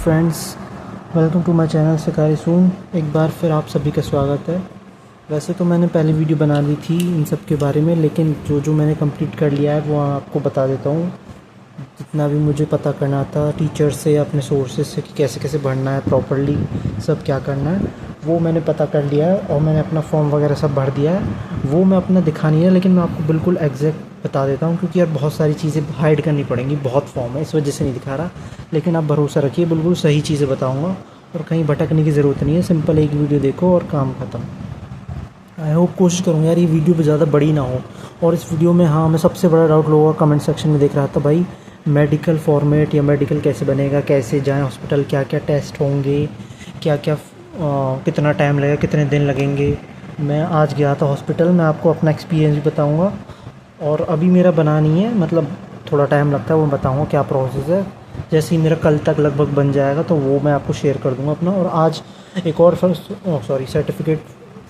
Friends, welcome to my channel शिकारी सून। एक बार फिर आप सभी का स्वागत है। वैसे तो मैंने पहले वीडियो बना ली थी इन सब के बारे में, लेकिन जो मैंने कंप्लीट कर लिया है वो आपको बता देता हूँ। जितना भी मुझे पता करना था टीचर से, अपने सोर्सेज से कि कैसे कैसे पढ़ना है प्रॉपरली, सब क्या करना है, वो मैंने पता कर लिया है और मैंने अपना फॉर्म वगैरह सब भर दिया है। वो मैं अपना दिखा नहीं है, लेकिन मैं आपको बिल्कुल एग्जैक्ट बता देता हूँ, क्योंकि यार बहुत सारी चीज़ें हाइड करनी पड़ेंगी, बहुत फॉर्म है, इस वजह से नहीं दिखा रहा। लेकिन आप भरोसा रखिए, बिल्कुल सही चीज़ें बताऊँगा और कहीं भटकने की ज़रूरत नहीं है। सिंपल एक वीडियो देखो और काम ख़त्म। आई होप, कोशिश करूँगा यार ये वीडियो ज़्यादा बड़ी ना हो। और इस वीडियो में मैं सबसे बड़ा डाउट लोगों का कमेंट सेक्शन में देख रहा था, भाई मेडिकल फॉर्मेट या मेडिकल कैसे बनेगा, कैसे जाएं हॉस्पिटल, क्या क्या टेस्ट होंगे, क्या क्या कितना टाइम लगेगा, कितने दिन लगेंगे। मैं आज गया था हॉस्पिटल, मैं आपको अपना एक्सपीरियंस भी बताऊंगा। और अभी मेरा बना नहीं है, मतलब थोड़ा टाइम लगता है, वो बताऊंगा क्या प्रोसेस है। जैसे ही मेरा कल तक लगभग बन जाएगा तो वो मैं आपको शेयर कर दूंगा अपना। और आज एक और सर्टिफिकेट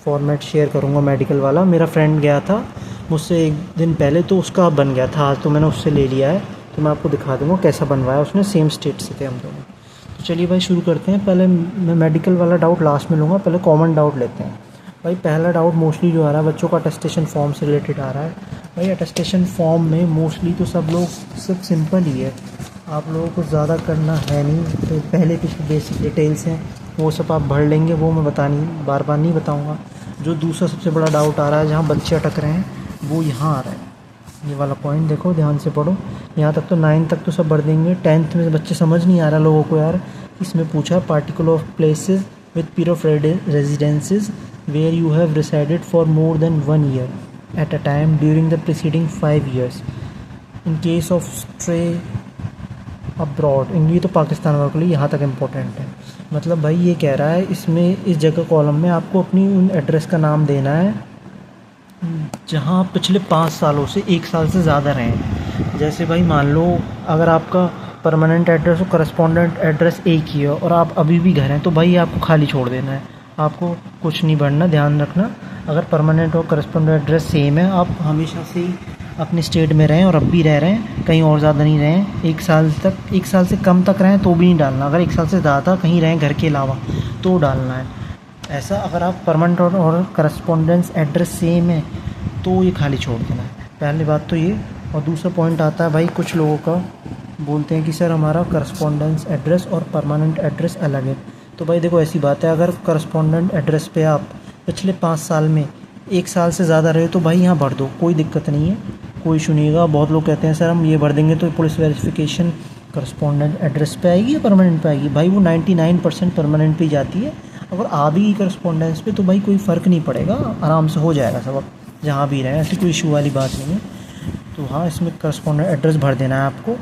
फॉर्मेट शेयर करूंगा मेडिकल वाला। मेरा फ्रेंड गया था मुझसे एक दिन पहले, तो उसका बन गया था आज, तो मैंने उससे ले लिया है, तो मैं आपको दिखा दूंगा कैसा बनवाया उसने। सेम स्टेट से थे हम दोनों। तो चलिए भाई शुरू करते हैं। पहले मैं मेडिकल वाला डाउट लास्ट में लूँगा, पहले कॉमन डाउट लेते हैं। भाई पहला डाउट मोस्टली जो आ रहा है बच्चों का अटेस्टेशन फॉर्म से रिलेटेड आ रहा है। भाई अटेस्टेशन फॉर्म में मोस्टली तो सब सिंपल ही है, आप लोगों को ज़्यादा करना है नहीं। तो पहले कुछ बेसिक डिटेल्स हैं वो सब आप भर लेंगे, वो मैं बार बार नहीं बताऊँगा। जो दूसरा सबसे बड़ा डाउट आ रहा है, जहाँ बच्चे अटक रहे हैं, वो यहाँ आ रहा है। ये वाला पॉइंट देखो, ध्यान से पढ़ो। यहाँ तक तो 9 तक तो सब भर देंगे, 10th में बच्चे समझ नहीं आ रहा लोगों को यार। इसमें पूछा particular of places with period of residences where you have resided for more than 1 year at a time during the preceding 5 years in case of stay abroad. ये तो पाकिस्तान वालों के लिए यहाँ तक इम्पोर्टेंट है। मतलब भाई ये कह रहा है इसमें, इस जगह कॉलम में आपको अपनी उन एड्रेस का नाम देना है जहाँ आप पिछले 5 सालों से 1 साल से ज़्यादा रहें। जैसे भाई मान लो अगर आपका परमानेंट एड्रेस और करस्पॉन्डेंट एड्रेस एक ही है और आप अभी भी घर हैं, तो भाई आपको खाली छोड़ देना है, आपको कुछ नहीं भरना। ध्यान रखना, अगर परमानेंट और करस्पॉन्डेंट एड्रेस सेम है, आप हमेशा से ही अपने स्टेट में रहें और अब भी रह रहे हैं, कहीं और ज़्यादा नहीं रहें। 1 साल तक, 1 साल से कम तक रहें तो भी नहीं डालना। अगर 1 साल से ज़्यादा कहीं रहें घर के अलावा तो डालना है ऐसा। अगर आप परमानेंट और करस्पॉन्डेंस एड्रेस सेम है तो ये खाली छोड़ देना है। पहली बात तो ये। और दूसरा पॉइंट आता है भाई, कुछ लोगों का बोलते हैं कि सर हमारा करस्पॉन्डेंस एड्रेस और परमानेंट एड्रेस अलग है। तो भाई देखो ऐसी बात है, अगर करस्पॉन्डेंट एड्रेस पे आप पिछले 5 साल में 1 साल से ज़्यादा रहे तो भाई यहाँ भर दो, कोई दिक्कत नहीं है, कोई इशू नहीं होगा। बहुत लोग कहते हैं सर हम ये भर देंगे तो पुलिस वेरिफिकेशन करस्पॉन्डेंट एड्रेस पे आएगी या परमानेंट पे आएगी। भाई वो 99% परमानेंट पे ही जाती है। अगर आ भी करस्पॉन्डेंस पे तो भाई कोई फ़र्क नहीं पड़ेगा, आराम से हो जाएगा सब, जहाँ भी रहें, ऐसी कोई इशू वाली बात नहीं है। तो हाँ, इसमें करस्पॉन्डेंट एड्रेस भर देना है आपको।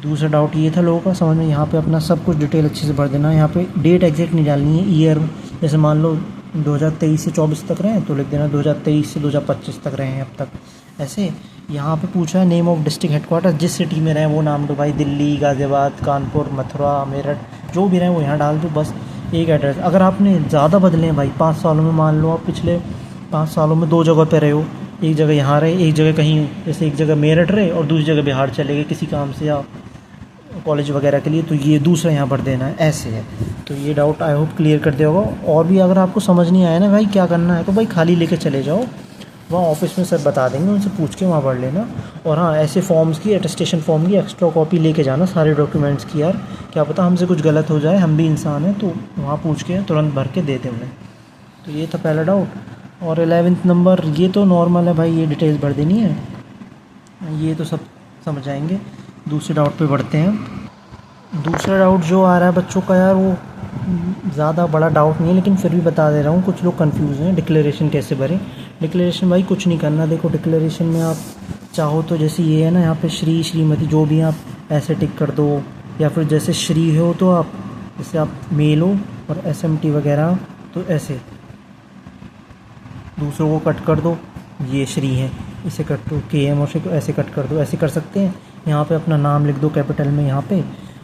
दूसरा डाउट ये था लोगों का समझ में, यहाँ पे अपना सब कुछ डिटेल अच्छे से भर देना है। यहाँ पे डेट एग्जैक्ट नहीं डालनी है, ईयर। जैसे मान लो 2023 से 24 तक रहे तो लिख देना 2023 से 2025 तक रहे हैं अब तक, ऐसे। यहाँ पे पूछा है नेम ऑफ डिस्ट्रिक्ट हेडक्वार्टर, जिस सिटी में रहें वो नाम दो भाई, दिल्ली, गाज़ियाबाद, कानपुर, मथुरा, मेरठ, जो भी रहें वो यहाँ डाल दो, बस एक एड्रेस। अगर आपने ज़्यादा बदले हैं भाई 5 सालों में, मान लो आप पिछले 5 सालों में 2 जगह पे रहे हो, एक जगह यहाँ रहे, एक जगह कहीं, जैसे एक जगह मेरठ रहे और दूसरी जगह बिहार चले गए किसी काम से या कॉलेज वगैरह के लिए, तो ये दूसरा यहाँ भर देना है, ऐसे है। तो ये डाउट आई होप क्लियर कर दिया होगा। और भी अगर आपको समझ नहीं आया ना भाई क्या करना है, तो भाई खाली लेके चले जाओ, वहाँ ऑफिस में सर बता देंगे, उनसे पूछ के वहाँ भर लेना। और हाँ, ऐसे फॉर्म्स की, अटेस्टेशन फॉर्म की एक्स्ट्रा कॉपी लेके जाना, सारे डॉक्यूमेंट्स की यार, क्या पता हमसे कुछ गलत हो जाए, हम भी इंसान हैं, तो वहाँ पूछ के तुरंत भर के दे दें उन्हें। तो ये था पहला डाउट। और 11th नंबर, ये तो नॉर्मल है भाई, ये डिटेल्स भर देनी है, ये तो सब समझ आएंगे। दूसरे डाउट पे बढ़ते हैं। दूसरा डाउट जो आ रहा है बच्चों का यार, वो ज़्यादा बड़ा डाउट नहीं है, लेकिन फिर भी बता दे रहा हूँ, कुछ लोग कंफ्यूज हैं डिक्लेरेशन कैसे भरें। डिक्लेरेशन भाई कुछ नहीं करना। देखो डिक्लेरेशन में आप चाहो तो जैसे ये है ना, यहाँ पे श्री, श्रीमती, जो भी आप ऐसे टिक कर दो, या फिर जैसे श्री हो तो आप, जैसे आप मेल हो और SMT वगैरह तो ऐसे दूसरों को कट कर दो, ये श्री है, इसे कट दो, KM और को ऐसे कट कर दो, ऐसे कर सकते हैं। यहाँ पे अपना नाम लिख दो कैपिटल में यहाँ पे,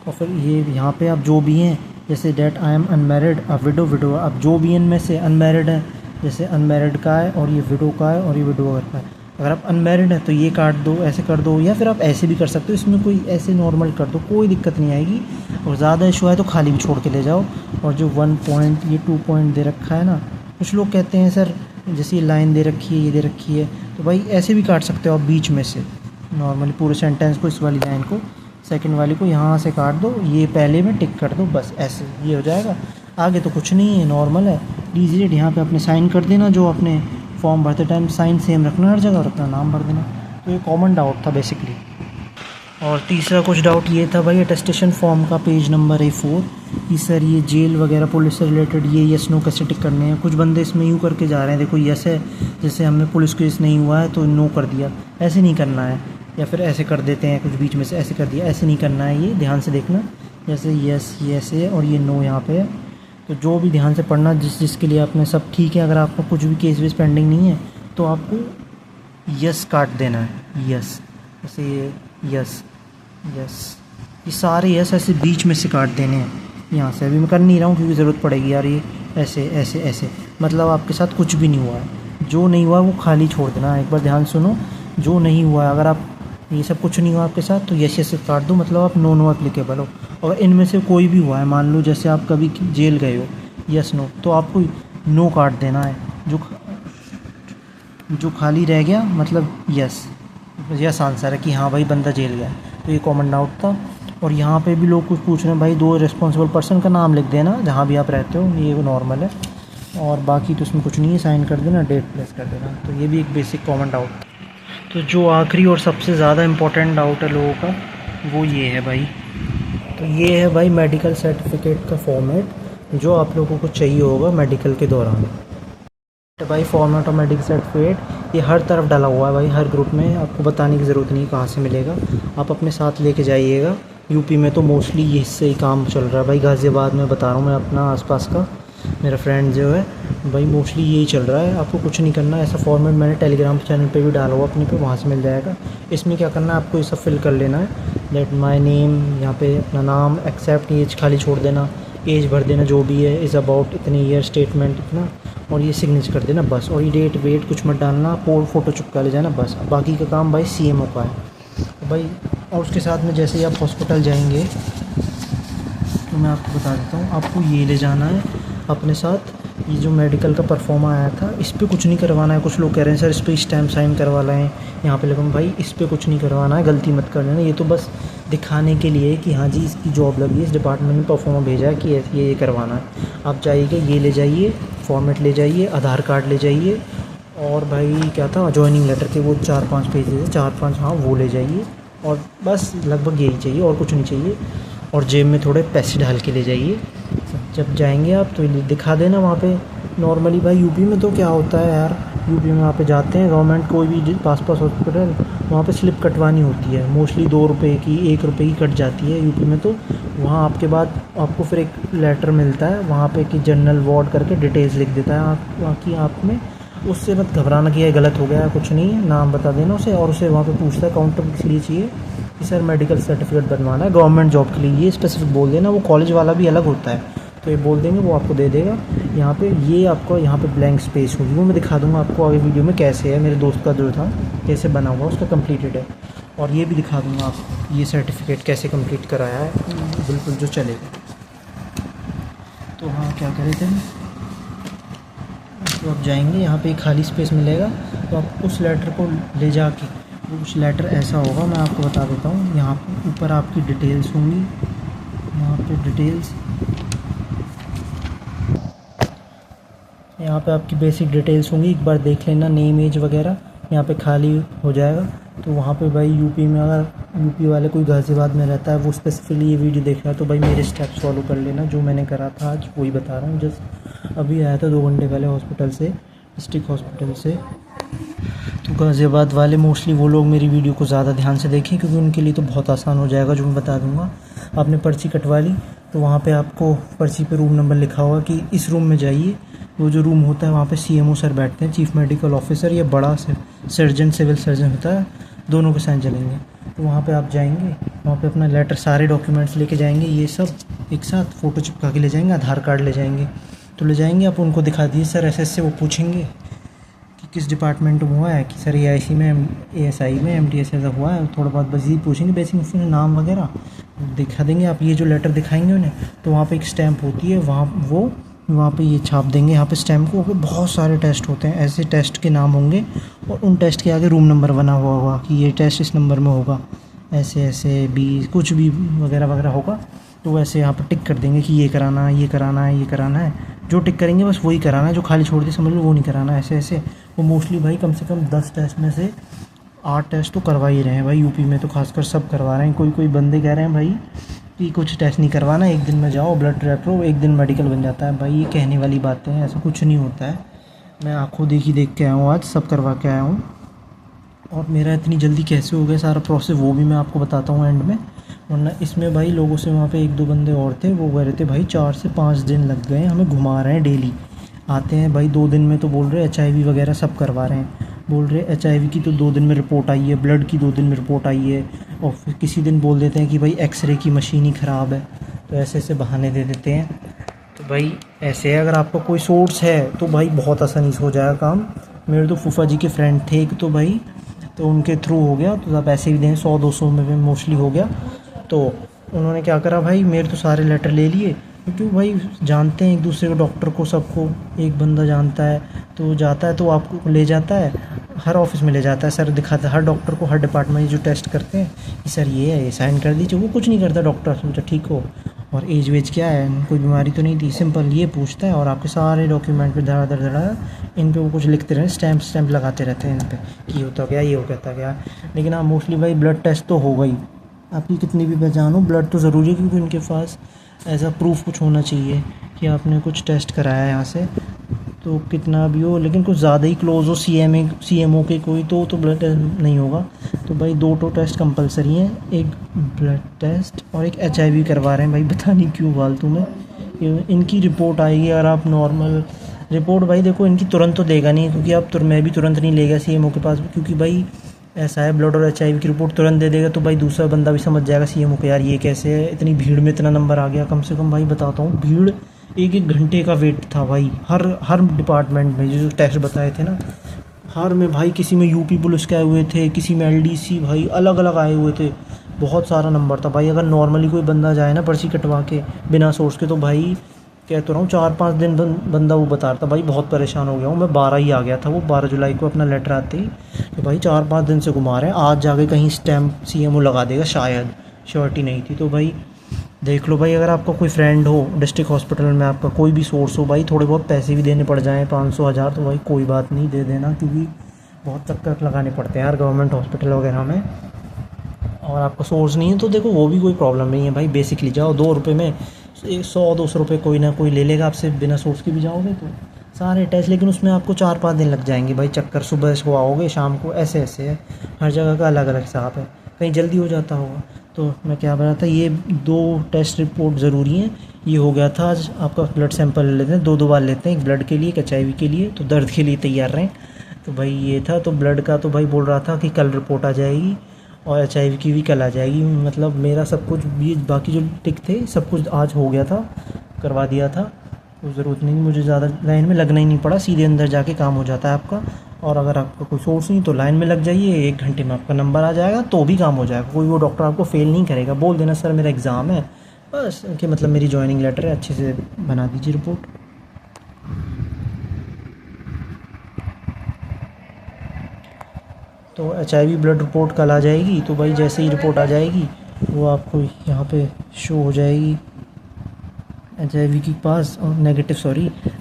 और फिर ये यहाँ पे आप जो भी हैं, जैसे डेट आई एम अनमैरिड, अब विडो, अब जो भी इनमें से अनमैरिड है, जैसे अनमैरिड का है और ये विडो का है और ये विडोवर का है, अगर आप अनमैरिड हैं तो ये काट दो, ऐसे कर दो, या फिर आप ऐसे भी कर सकते हो, इसमें कोई ऐसे नॉर्मल कर दो, कोई दिक्कत नहीं आएगी। और ज़्यादा इशू है तो खाली भी छोड़ के ले जाओ। और जो 1 पॉइंट ये 2 पॉइंट दे रखा है ना, कुछ लोग कहते हैं सर जैसे ये लाइन दे रखी है, ये दे रखी है, तो भाई ऐसे भी काट सकते हो आप बीच में से नॉर्मली पूरे सेंटेंस को, इस वाली लाइन को, सेकंड वाली को यहाँ से काट दो, ये पहले में टिक कर दो, बस ऐसे ये हो जाएगा। आगे तो कुछ नहीं है, नॉर्मल है, इजी रेट। यहाँ पे अपने साइन कर देना, जो अपने फॉर्म भरते टाइम साइन सेम रखना हर जगह, और अपना नाम भर देना। तो ये कॉमन डाउट था बेसिकली। और तीसरा कुछ डाउट ये था भाई अटेस्टेशन फॉर्म का पेज नंबर A4 कि सर ये जेल वगैरह पुलिस से रिलेटेड ये यस नो कैसे टिक करने हैं। कुछ बंदे इसमें यूँ करके जा रहे हैं, देखो यस है, जैसे हमें पुलिस केस नहीं हुआ है तो नो कर दिया, ऐसे नहीं करना है। या फिर ऐसे कर देते हैं, कुछ बीच में से ऐसे कर दिया, ऐसे नहीं करना है, ये ध्यान से देखना। जैसे यस ये ऐसे है और ये नो यहाँ पे है, तो जो भी ध्यान से पढ़ना, जिसके लिए आपने सब ठीक है। अगर आपको कुछ भी केस वेस पेंडिंग नहीं है तो आपको यस काट देना है, यस, जैसे ये यस यस, ये सारे यस ऐसे बीच में से काट देने हैं यहाँ से। अभी मैं कर नहीं रहा हूँ क्योंकि ज़रूरत पड़ेगी यार, ये ऐसे ऐसे ऐसे, मतलब आपके साथ कुछ भी नहीं हुआ है। जो नहीं हुआ वो खाली छोड़ देना। एक बार ध्यान सुनो, जो नहीं हुआ है, अगर आप ये सब कुछ नहीं हुआ आपके साथ तो यस यस काट दो, मतलब आप नो एप्लीकेबल हो। और इनमें से कोई भी हुआ है, मान लो जैसे आप कभी जेल गए हो, यस नो, तो आपको नो काट देना है। जो खाली रह गया मतलब यस आंसर है कि हाँ भाई बंदा जेल गया। तो ये कॉमन डाउट था। और यहाँ पे भी लोग कुछ पूछ रहे हैं भाई 2 रिस्पॉन्सिबल पर्सन का नाम लिख देना जहाँ भी आप रहते हो, ये नॉर्मल है। और बाकी तो उसमें कुछ नहीं है, साइन कर देना, डेट प्लेस कर देना। तो ये भी एक बेसिक कॉमन डाउट। तो जो आखिरी और सबसे ज़्यादा इम्पोर्टेंट डाउट है लोगों का वो ये है भाई, तो ये है भाई मेडिकल सर्टिफिकेट का फॉर्मेट जो आप लोगों को चाहिए होगा मेडिकल के दौरान। भाई फॉर्मेट ऑफ मेडिकल सर्टिफिकेट ये हर तरफ डाला हुआ है भाई, हर ग्रुप में, आपको बताने की ज़रूरत नहीं कहाँ से मिलेगा, आप अपने साथ लेके जाइएगा। यूपी में तो मोस्टली ये इससे ही काम चल रहा है भाई, गाज़ियाबाद में बता रहा हूँ मैं अपना आसपास का, मेरा फ्रेंड जो है भाई मोस्टली यही चल रहा है। आपको कुछ नहीं करना, ऐसा फॉर्मेट मैंने टेलीग्राम चैनल पे भी डाला हुआ अपने पे, वहाँ से मिल जाएगा। इसमें क्या करना है, आपको ये सब फिल कर लेना है, दैट माय नेम, यहाँ पे अपना नाम, एक्सेप्ट एज खाली छोड़ देना, एज भर देना जो भी है, इज़ अबाउट इतनी ईयर, स्टेटमेंट इतना, और ये सिग्नेचर कर देना बस। और ये डेट वेट कुछ मत डालना, फ़ोटो चिपका ले जाना बस। बाकी का काम भाई CMO का है तो भाई। और उसके साथ में जैसे ही आप हॉस्पिटल जाएंगे तो मैं आपको बता देता हूँ, आपको ये ले जाना है अपने साथ, ये जो मेडिकल का परफॉर्मा आया था इस पर कुछ नहीं करवाना है। कुछ लोग कह रहे हैं सर इस पर स्टैम्प साइन करवा लाएँ, यहाँ पे लगा भाई इस पर कुछ नहीं करवाना है, गलती मत कर लेना। ये तो बस दिखाने के लिए कि हाँ जी इसकी जॉब लगी है, इस डिपार्टमेंट में परफॉर्मा भेजा है कि ये करवाना है। आप जाइएगा, ये ले जाइए, फॉर्मेट ले जाइए, आधार कार्ड ले जाइए, और भाई क्या था जॉइनिंग लेटर के वो 4-5 पेजेस, 4-5 हाँ वो ले जाइए। और बस लगभग यही चाहिए और कुछ नहीं चाहिए। और जेब में थोड़े पैसे डाल के ले जाइए। जब जाएंगे आप तो दिखा देना वहाँ पे। नॉर्मली भाई यूपी में तो क्या होता है यार, यूपी में वहाँ पे जाते हैं गवर्नमेंट कोई भी पास हॉस्पिटल, वहाँ पे स्लिप कटवानी होती है, मोस्टली 2 रुपये की 1 रुपये की कट जाती है यूपी में। तो वहाँ आपके बाद आपको फिर एक लेटर मिलता है वहाँ पे कि जनरल वार्ड करके डिटेल्स लिख देता है आप वहाँ की आप में। उससे मत घबराना कि ये गलत हो गया है, कुछ नहीं है, नाम बता देना उसे। और उसे वहाँ पे पूछता है काउंटर किस लिए चाहिए कि सर मेडिकल सर्टिफिकेट बनवाना है गवर्नमेंट जॉब के लिए, ये स्पेसिफिक बोल देना। वो कॉलेज वाला भी अलग होता है तो ये बोल देंगे, वो आपको दे देगा। यहाँ पे ये आपको यहाँ पे ब्लैंक स्पेस होगी, वो मैं दिखा दूँगा आपको आगे वीडियो में कैसे है, मेरे दोस्त का जो था कैसे बना हुआ उसका कंप्लीटेड है। और ये भी दिखा दूँगा आपको ये सर्टिफिकेट कैसे कंप्लीट कराया है, बिल्कुल जो चलेगा। तो हाँ क्या कह रहे थे, तो आप जाएंगे यहाँ पे खाली स्पेस मिलेगा तो आप उस लेटर को ले जाके, उस लेटर ऐसा होगा मैं आपको बता देता हूँ। यहाँ पे ऊपर आपकी डिटेल्स होंगी, यहाँ पे डिटेल्स, यहाँ पे आपकी बेसिक डिटेल्स होंगी, एक बार देख लेना, नेम एज वगैरह यहाँ पे खाली हो जाएगा। तो वहाँ पे भाई यूपी में अगर यूपी वाले कोई गाज़ियाबाद में रहता है वो स्पेसिफिकली ये वीडियो देख रहा है तो भाई मेरे स्टेप्स फॉलो कर लेना, जो मैंने करा था आज वही बता रहा हूँ। जस्ट अभी आया था 2 घंटे पहले हॉस्पिटल से, डिस्ट्रिक्ट हॉस्पिटल से। तो गाज़ियाबाद वाले मोस्टली वो लोग मेरी वीडियो को ज़्यादा ध्यान से देखें क्योंकि उनके लिए तो बहुत आसान हो जाएगा जो मैं बता दूँगा। आपने पर्ची कटवा ली तो वहाँ पे आपको पर्ची पे रूम नंबर लिखा होगा कि इस रूम में जाइए। वो जो रूम होता है वहाँ पे CMO सर बैठते हैं, चीफ मेडिकल ऑफिसर या बड़ा सर्जन, सिविल सर्जन होता है, दोनों के साथ चलेंगे। तो वहाँ पे आप जाएंगे, वहाँ पे अपना लेटर सारे डॉक्यूमेंट्स लेके जाएंगे, ये सब एक साथ फ़ोटो चिपका के ले जाएंगे, आधार कार्ड ले जाएंगे। तो ले जाएंगे आप उनको दिखा दिए सर ऐसे ऐसे, वो पूछेंगे कि किस डिपार्टमेंट में हुआ है कि सर AIC में, ASI में, MTS ऐसा हुआ है, थोड़ा बहुत बस यही पूछेंगे बेसिक फिर नाम वगैरह दिखा देंगे आप। ये जो लेटर दिखाएंगे उन्हें तो वहाँ पे एक स्टैंप होती है, वहाँ पे ये छाप देंगे यहाँ पे स्टैम्प को। बहुत सारे टेस्ट होते हैं, ऐसे टेस्ट के नाम होंगे और उन टेस्ट के आगे रूम नंबर बना हुआ होगा कि ये टेस्ट इस नंबर में होगा, ऐसे ऐसे भी कुछ भी वगैरह वगैरह होगा। तो वैसे यहाँ पर टिक कर देंगे कि ये कराना है, ये कराना है, ये कराना है। जो टिक करेंगे बस वही कराना है, जो खाली छोड़ दे समझ लो वो नहीं कराना है। ऐसे ऐसे वो मोस्टली भाई कम से कम 10 टेस्ट में से 8 टेस्ट तो करवा ही रहे हैं भाई। यूपी में तो खासकर सब करवा रहे हैं। कोई बंदे कह रहे हैं भाई कि कुछ टेस्ट नहीं करवाना, एक दिन में जाओ ब्लड रेप्रो, एक दिन मेडिकल बन जाता है। भाई ये कहने वाली बातें हैं, ऐसा कुछ नहीं होता है। मैं आँखों देख के आया हूँ, आज सब करवा के आया हूँ। और मेरा इतनी जल्दी कैसे हो गया सारा प्रोसेस वो भी मैं आपको बताता हूँ एंड में। वरना इसमें भाई लोगों से वहाँ पे 1-2 बंदे और थे, वो कह रहे थे भाई 4 से 5 दिन लग गए, हमें घुमा रहे हैं डेली। आते हैं भाई 2 दिन में तो बोल रहे HIV वगैरह सब करवा रहे हैं। बोल रहे HIV की तो 2 दिन में रिपोर्ट आई है, ब्लड की 2 दिन में रिपोर्ट आई है, और फिर किसी दिन बोल देते हैं कि भाई एक्सरे की मशीन ही ख़राब है। तो ऐसे ऐसे बहाने दे देते हैं। तो भाई ऐसे अगर आपका कोई सोर्स है तो भाई बहुत आसानी से हो जाएगा काम। मेरे तो फूफा जी के फ्रेंड थे एक, तो भाई तो उनके थ्रू हो गया। तो आप ऐसे भी दें 100-200 में मोस्टली हो गया। तो उन्होंने क्या करा भाई, मेरे तो सारे लेटर ले लिए, क्योंकि भाई जानते हैं एक दूसरे को, डॉक्टर को, सबको। एक बंदा जानता है तो जाता है तो आपको ले जाता है, हर ऑफिस में ले जाता है, सर दिखाता है हर डॉक्टर को, हर डिपार्टमेंट जो टेस्ट करते हैं कि सर ये है, ये साइन कर दीजिए। वो कुछ नहीं करता डॉक्टर, सोचा ठीक हो और एज वेज क्या है, कोई बीमारी तो नहीं थी, सिंपल ये पूछता है। और आपके सारे डॉक्यूमेंट पे धड़ा इन पे वो कुछ लिखते रहे, स्टैम्प लगाते रहते हैं इन पे कि होता गया, ये हो कहता गया। लेकिन हाँ मोस्टली भाई ब्लड टेस्ट तो होगा ही, आपकी कितनी भी पहचान हो, ब्लड तो ज़रूरी है, क्योंकि उनके पास ऐसा प्रूफ कुछ होना चाहिए कि आपने कुछ टेस्ट कराया है यहाँ से। तो कितना भी हो, लेकिन कुछ ज़्यादा ही क्लोज हो CMO के कोई तो ब्लड टेस्ट नहीं होगा। तो भाई 2 टेस्ट कंपलसरी हैं, एक ब्लड टेस्ट और एक HIV करवा रहे हैं भाई, पता नहीं क्यों फालतू में। इनकी रिपोर्ट आएगी अगर आप नॉर्मल रिपोर्ट, भाई देखो इनकी तुरंत तो देगा नहीं, क्योंकि आप मैं भी तुरंत नहीं लेगा CMO के पास, क्योंकि भाई ऐसा है ब्लड और HIV की रिपोर्ट तुरंत दे देगा तो भाई दूसरा बंदा भी समझ जाएगा CMO को, यार ये कैसे है, इतनी भीड़ में इतना नंबर आ गया। कम से कम भाई बताता हूँ, भीड़ 1-1 घंटे का वेट था भाई, हर डिपार्टमेंट में जो टेस्ट बताए थे ना, हर में भाई। किसी में UP पुलिस के आए हुए थे, किसी में LDC, भाई अलग अलग आए हुए थे। बहुत सारा नंबर था भाई। अगर नॉर्मली कोई बंदा जाए ना पर्ची कटवा के बिना सोर्स के, तो भाई कह तो रहा हूँ 4-5 दिन बंदा वो बता रहा था भाई, बहुत परेशान हो गया हूँ मैं। 12 ही आ गया था वो, 12 जुलाई को अपना लेटर आते ही कि भाई 4-5 दिन से घुमा रहे हैं, आज जाके कहीं स्टैम्प CMO लगा देगा शायद, श्योरिटी नहीं थी। तो भाई देख लो भाई, अगर आपका कोई फ्रेंड हो डिस्ट्रिक्ट हॉस्पिटल में, आपका कोई भी सोर्स हो भाई, थोड़े बहुत पैसे भी देने पड़ जाएँ 500-1000, तो भाई कोई बात नहीं, दे देना, क्योंकि बहुत चक्कर लगाने पड़ते हैं यार गवर्नमेंट हॉस्पिटल वगैरह में। और आपका सोर्स नहीं है तो देखो वो भी कोई प्रॉब्लम नहीं है भाई, बेसिकली जाओ 2 रुपये में 100-200 रुपये कोई ना कोई ले लेगा आपसे, बिना सोर्स के भी जाओगे तो सारे टेस्ट। लेकिन उसमें आपको 4-5 दिन लग जाएंगे भाई, चक्कर सुबह को आओगे शाम को, ऐसे ऐसे है, हर जगह का अलग अलग हिसाब है, कहीं जल्दी हो जाता होगा। तो मैं क्या बता था, ये 2 टेस्ट रिपोर्ट ज़रूरी हैं। ये हो गया था आज, आपका ब्लड सैंपल ले लेते हैं, 2 बार लेते हैं, एक ब्लड के लिए, एक HIV के लिए, तो दर्द के लिए तैयार रहें। तो भाई ये था। तो ब्लड का तो भाई बोल रहा था कि कल रिपोर्ट आ जाएगी, और HIV की भी कल आ जाएगी। मतलब मेरा सब कुछ भी, बाकी जो टिक थे सब कुछ आज हो गया था, करवा दिया था। तो ज़रूरत नहीं, मुझे ज़्यादा लाइन में लगना ही नहीं पड़ा, सीधे अंदर जाके काम हो जाता है आपका। और अगर आपका कोई सोर्स नहीं तो लाइन में लग जाइए, 1 घंटे में आपका नंबर आ जाएगा, तो भी काम हो जाएगा। कोई वो डॉक्टर आपको फेल नहीं करेगा। बोल देना सर मेरा एग्ज़ाम है, बस कि मतलब मेरी जॉइनिंग लेटर है, अच्छे से बना दीजिए रिपोर्ट। तो HIV ब्लड रिपोर्ट कल आ जाएगी। तो भाई जैसे ही रिपोर्ट आ जाएगी वो आपको यहाँ पे शो हो जाएगी, HIV के पास, और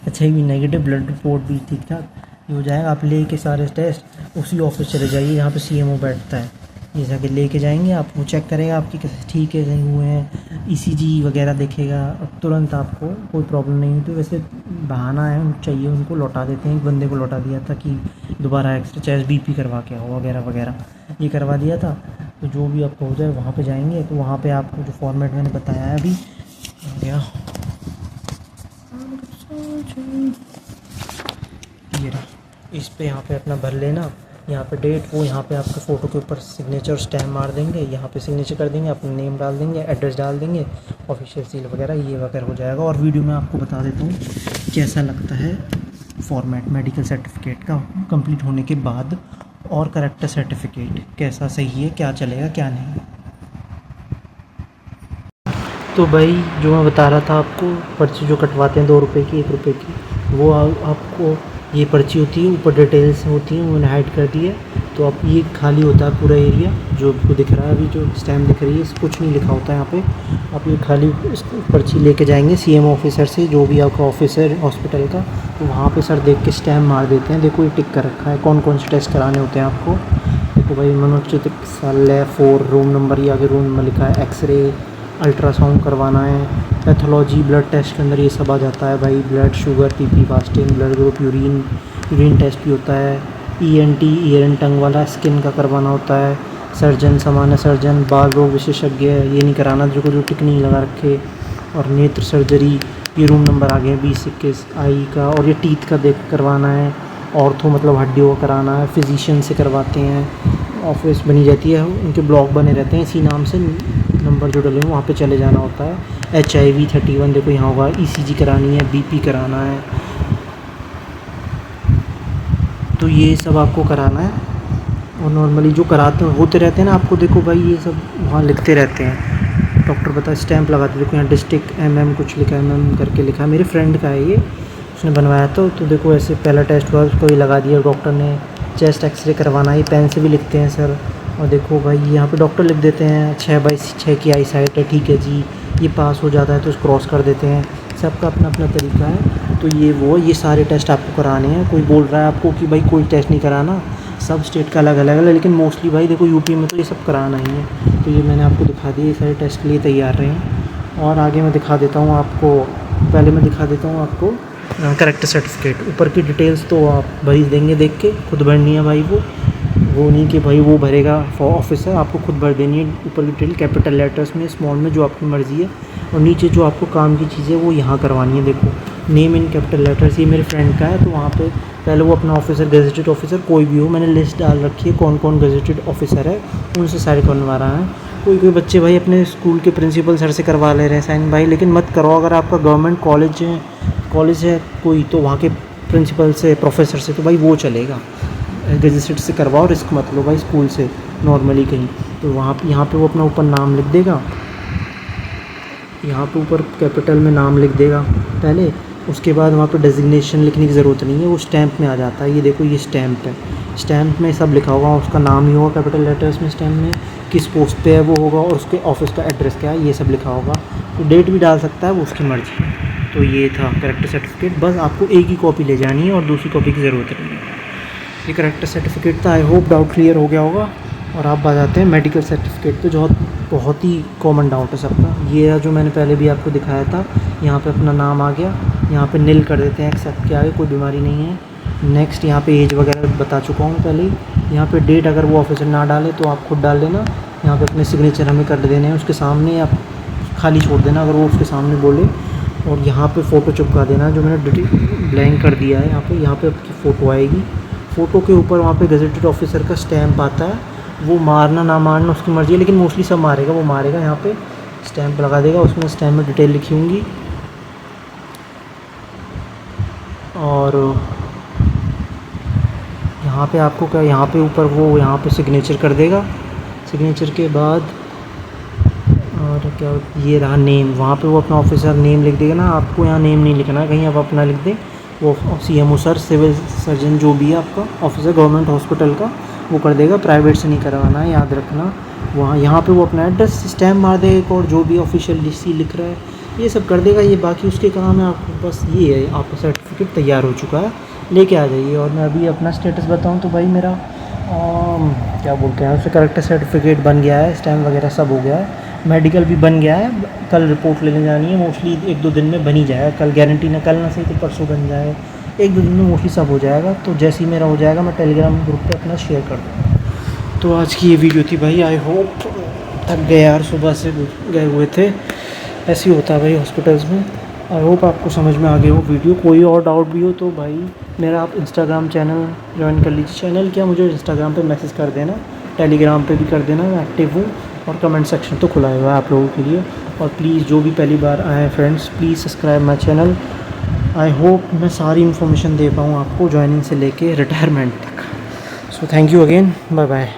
HIV नेगेटिव ब्लड रिपोर्ट भी ठीक ठाक ये हो जाएगा। आप ले के सारे टेस्ट उसी ऑफिस चले जाइए जहाँ पे CMO बैठता है, ये जाके लेके जाएंगे, आप वो चेक करेगा आपकी कैसे ठीक है, सही हुए हैं, ECG वगैरह देखेगा, तुरंत आपको कोई प्रॉब्लम नहीं होती। वैसे बहाना है चाहिए, उनको लौटा देते हैं। एक बंदे को लौटा दिया था कि दोबारा एक्स्ट्रा चेस्ट BP करवा के आओ वगैरह वगैरह, ये करवा दिया था। तो जो भी आपको हो जाए वहाँ पे जाएंगे, तो वहाँ पे आपको जो फॉर्मेट मैंने बताया है अभी गया, ये इस पे यहाँ पे अपना भर लेना, यहाँ पे डेट, वो यहाँ पे आपके फ़ोटो के ऊपर सिग्नेचर स्टैम्प मार देंगे, यहाँ पे सिग्नेचर कर देंगे, अपना नेम डाल देंगे, एड्रेस डाल देंगे, ऑफिशियल सील वगैरह ये वगैरह हो जाएगा। और वीडियो में आपको बता देता हूँ कैसा लगता है फॉर्मेट मेडिकल सर्टिफिकेट का कंप्लीट होने के बाद, और करेक्टर सर्टिफिकेट कैसा सही है, क्या चलेगा क्या नहीं। तो भाई जो मैं बता रहा था आपको, पर्ची जो कटवाते हैं 2 रुपये की 1 रुपये की, वो आपको ये पर्ची होती है, ऊपर डिटेल्स होती हैं, वो मैंने हाइड कर दी है। तो अब ये खाली होता है पूरा एरिया जो आपको दिख रहा है, अभी जो स्टैम्प दिख रही है, इस कुछ नहीं लिखा होता है यहाँ पे। आप ये खाली पर्ची लेके जाएंगे सीएम ऑफिसर से, जो भी आपका ऑफिसर हॉस्पिटल का, तो वहाँ पे सर देख के स्टैम्प मार देते हैं। देखो ये टिक कर रखा है कौन कौन से टेस्ट कराने होते हैं आपको। देखो भाई मनोचिकित्सालय 4 रूम नंबर, ये आगे रूम नंबर लिखा है। एक्सरे, अल्ट्रासाउंड करवाना है, पैथोलॉजी, ब्लड टेस्ट के अंदर ये सब आ जाता है भाई। Blood sugar, PP fasting, blood group, urine test भी होता है। ईएनटी, ईयर एंड टंग वाला स्किन का करवाना होता है। सर्जन, सामान्य सर्जन, बाल रोग विशेषज्ञ ये नहीं कराना जो टिक नहीं लगा रखे। और नेत्र सर्जरी, ये रूम नंबर आ गए 20-21 आई का। और ये टीथ का देख करवाना है। ऑर्थो मतलब हड्डियों का कराना है, फिजिशियन से करवाते हैं। ऑफिस बनी रहती है, उनके ब्लॉक बने रहते हैं इसी नाम से, नंबर जो डले हैं वहाँ पे चले जाना होता है। HIV 31 देखो यहाँ होगा। ECG करानी है, BP कराना है, तो ये सब आपको कराना है। और नॉर्मली जो कराते हैं होते रहते हैं ना आपको, देखो भाई ये सब वहाँ लिखते रहते हैं, डॉक्टर बता स्टैंप लगाते। देखो यहाँ डिस्ट्रिक्ट MM कुछ लिखा है, MM करके लिखा है। मेरे फ्रेंड का है ये, उसने बनवाया था। तो देखो ऐसे पहला टेस्ट हुआ, उसको ये लगा दिया डॉक्टर ने। चेस्ट एक्सरे करवाना है, पेन से भी लिखते हैं सर। और देखो भाई यहाँ पे डॉक्टर लिख देते हैं 6/6 की आई साइट है, ठीक है जी। ये पास हो जाता है तो क्रॉस कर देते हैं। सबका अपना अपना तरीका है। तो ये सारे टेस्ट आपको कराने हैं। कोई बोल रहा है आपको कि भाई कोई टेस्ट नहीं कराना, सब स्टेट का अलग अलग है, लेकिन मोस्टली भाई देखो यूपी में तो ये सब कराना ही है। तो ये मैंने आपको दिखा दिया, ये सारे टेस्ट के लिए तैयार रहें। और आगे मैं दिखा देता हूँ आपको, पहले मैं दिखा देता हूँ आपको करेक्टर सर्टिफिकेट। ऊपर की डिटेल्स तो आप भर ही देंगे, देख के खुद भरनी है भाई। वो नहीं कि भाई वो भरेगा ऑफिसर, आपको खुद भर देनी है। ऊपर की डिटेल कैपिटल लेटर्स में, स्मॉल में, जो आपकी मर्ज़ी है। और नीचे जो आपको काम की चीज़ें वो यहाँ करवानी है। देखो नेम इन कैपिटल लेटर्स, ये मेरे फ्रेंड का है। तो वहाँ पे पहले वो अपना ऑफिसर, गेजेटेड ऑफिसर कोई भी हो, मैंने लिस्ट डाल रखी है कौन कौन गेजेटेड ऑफिसर है, उनसे सारे करवा रहा है। कोई बच्चे भाई अपने स्कूल के प्रिंसिपल सर से करवा ले रहे हैं साइन भाई, लेकिन मत करो। अगर आपका गवर्नमेंट कॉलेज है कोई, तो वहाँ के प्रिंसिपल से, प्रोफेसर से, तो भाई वो चलेगा। गेजेटेड से करवाओ, रिस्क मत लो भाई स्कूल से नॉर्मली कहीं। तो वहाँ यहाँ पे वो अपना ऊपर नाम लिख देगा, यहाँ पे ऊपर कैपिटल में नाम लिख देगा पहले। उसके बाद वहाँ पे डेजिग्नेशन लिखने की ज़रूरत नहीं है, वो स्टैंप में आ जाता है। ये देखो ये स्टैंप है, स्टैंप में सब लिखा होगा, उसका नाम ही होगा कैपिटल लेटर्स में, स्टैंप में किस पोस्ट पे है वो होगा, और उसके ऑफिस का एड्रेस क्या है ये सब लिखा होगा। तो डेट भी डाल सकता है, वो उसकी मर्ज़ी है। तो ये था करेक्टर सर्टिफिकेट। बस आपको एक ही कॉपी ले जानी है और दूसरी कॉपी की ज़रूरत नहीं है। ये करेक्टर सर्टिफिकेट था। आई होप डाउट क्लियर हो गया होगा। और आप आ जाते हैं मेडिकल सर्टिफिकेट पे, जो बहुत ही कॉमन डाउट है सबका। ये है जो मैंने पहले भी आपको दिखाया था, यहाँ पे अपना नाम आ गया, यहाँ पे नील कर देते हैं, एक्सेप्ट के आगे कोई बीमारी नहीं है। नेक्स्ट यहाँ पे एज वगैरह बता चुका हूँ पहले ही। यहाँ पे डेट अगर वो ऑफिसर ना डाले तो आप खुद डाल देना। यहाँ पे अपने सिग्नेचर हमें कर देने हैं उसके सामने, आप खाली छोड़ देना अगर वो उसके सामने बोले। और यहाँ पे फ़ोटो चिपका देना, जो मैंने ब्लैंक कर दिया है यहाँ पे आपकी फ़ोटो आएगी। फ़ोटो के ऊपर वहाँ पे गेजेटेड ऑफिसर का स्टैंप आता है, वो मारना ना मारना उसकी मर्ज़ी है, लेकिन मोस्टली सब मारेगा। वो मारेगा, यहाँ पे स्टैंप लगा देगा, उसमें स्टैंप में डिटेल लिखी होंगी। और यहाँ पे आपको क्या, यहाँ पे ऊपर वो यहाँ पे सिग्नेचर कर देगा। सिग्नेचर के बाद और क्या, ये रहा नेम, वहाँ पे वो अपना ऑफिसर नेम लिख देगा ना। आपको यहाँ नेम नहीं लिखना है कहीं, आप अपना लिख दें। वो CMO सर, सिविल सर्जन जो भी है आपका ऑफिसर गवर्नमेंट हॉस्पिटल का, वो कर देगा। प्राइवेट से नहीं करवाना है, याद रखना। वहाँ यहाँ पे वो अपना एड्रेस स्टैम्प मार देगा, और जो भी ऑफिशियल लिस्ट लिख रहा है ये सब कर देगा। ये बाकी उसके काम है। आपको बस ये है, आपका सर्टिफिकेट तैयार हो चुका है, लेके आ जाइए। और मैं अभी अपना स्टेटस बताऊँ तो भाई मेरा क्या बोलते हैं उससे, करेक्टर सर्टिफिकेट बन गया है, स्टैम्प वगैरह सब हो गया है। मेडिकल भी बन गया है, कल रिपोर्ट लेने जानी है। मोस्टली 1-2 दिन में बन ही जाएगा, कल गारंटी ना, कल ना सही तो परसों बन जाए। 1-2 दिन में मोस्टली सब हो जाएगा। तो जैसे ही मेरा हो जाएगा मैं टेलीग्राम ग्रुप पे अपना शेयर कर दूँगा। तो आज की ये वीडियो थी भाई। आई होप, थक गए यार, सुबह से गए हुए थे, ऐसे ही होता है भाई हॉस्पिटल्स में। आई होप आपको समझ में आ गया हो वीडियो। कोई और डाउट भी हो तो भाई मेरा आप इंस्टाग्राम चैनल ज्वाइन कर लीजिए। चैनल क्या, मुझे इंस्टाग्राम पे मैसेज कर देना, टेलीग्राम पे भी कर देना, मैं एक्टिव हूँ। और कमेंट सेक्शन तो खुला हुआ है आप लोगों के लिए। और प्लीज़ जो भी पहली बार आए हैं friends, please subscribe my channel. I hope मैं सारी इन्फॉर्मेशन दे पाऊँ आपको, जॉइनिंग से लेके रिटायरमेंट तक। So thank you again, bye bye.